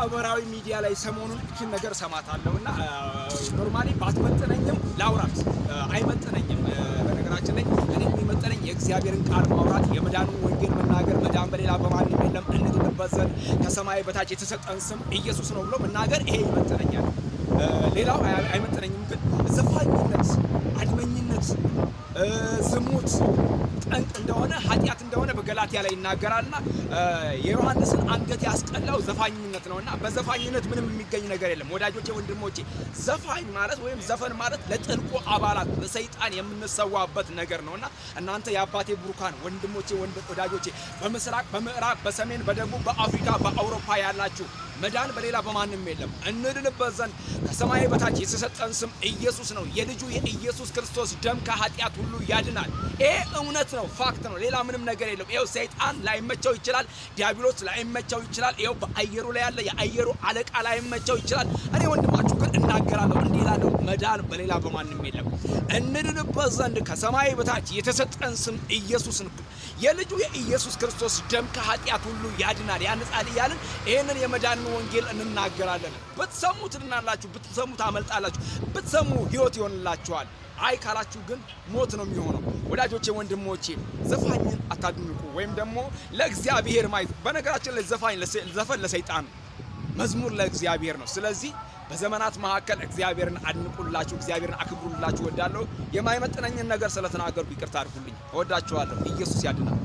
ማህበራዊ ሚዲያ ላይ ሰሞኑን እቺን ነገር ሰማታለሁና ኖርማሊ ባትመጥነኝም ላውራት አይመጥነኝም። በነገራችን ላይ እኔ የሚመጥነኝ የእግዚአብሔርን ቃል ማውራት፣ የመዳኑን ወንጌል መናገር፣ መዳን በሌላ በማንም የለም እንድንበት ዘንድ ከሰማይ በታች የተሰጠን ስም ኢየሱስ ነው ብሎ መናገር ይሄ ይመጥነኛል። ሌላው አይመጥነኝም። ግን ዘፋኝነት፣ አድመኝነት፣ ዝሙት ጠንቅ እንደሆነ ኃጢአት እንደሆነ በገላትያ ላይ ይናገራልና የዮሐንስን አንገት ያስቀላው ዘፋኝነት ነውና በዘፋኝነት ምንም የሚገኝ ነገር የለም። ወዳጆቼ ወንድሞቼ፣ ዘፋኝ ማለት ወይም ዘፈን ማለት ለጥልቁ አባላት ለሰይጣን የምንሰዋበት ነገር ነውና እናንተ የአባቴ ብሩካን ወንድሞቼ ወዳጆቼ በምስራቅ በምዕራብ በሰሜን በደቡብ በአፍሪካ በአውሮፓ ያላችሁ መዳን በሌላ በማንም የለም እንድንበት ዘንድ ከሰማይ በታች የተሰጠን ስም ኢየሱስ ነው። የልጁ የኢየሱስ ክርስቶስ ደም ከኃጢአት ሁሉ ያድናል። ይሄ እውነት ነው፣ ፋክት ነው። ሌላ ምንም ነገር የለም። ይኸው ሰይጣን ላይመቸው ይችላል፣ ዲያብሎስ ላይመቸው ይችላል፣ ይኸው በአየሩ ላይ ያለ የአየሩ አለቃ ላይመቸው ይችላል። እኔ ወንድማችሁ ግን እናገራለሁ፣ እንዲህ እላለሁ፣ መዳን በሌላ በማንም የለም እንድንበት ዘንድ ከሰማይ በታች የተሰጠን ስም ኢየሱስ ነው። የልጁ የኢየሱስ ክርስቶስ ደም ከኃጢአት ሁሉ ያድናል ያንጻል እያልን ይህንን የመዳን ወንጌል እንናገራለን። ብትሰሙ ትድናላችሁ፣ ብትሰሙ ታመልጣላችሁ፣ ብትሰሙ ሕይወት ይሆንላችኋል። አይ ካላችሁ ግን ሞት ነው የሚሆነው። ወዳጆቼ ወንድሞቼ፣ ዘፋኝን አታድንቁ፣ ወይም ደግሞ ለእግዚአብሔር ማየት። በነገራችን ላይ ዘፈን ለሰይጣን፣ መዝሙር ለእግዚአብሔር ነው። ስለዚህ በዘመናት መካከል እግዚአብሔርን አድንቁላችሁ፣ እግዚአብሔርን አክብሩላችሁ። ወዳለሁ የማይመጥነኝን ነገር ስለተናገርኩ ይቅርታ አድርጉልኝ። እወዳችኋለሁ። ኢየሱስ ያድናል።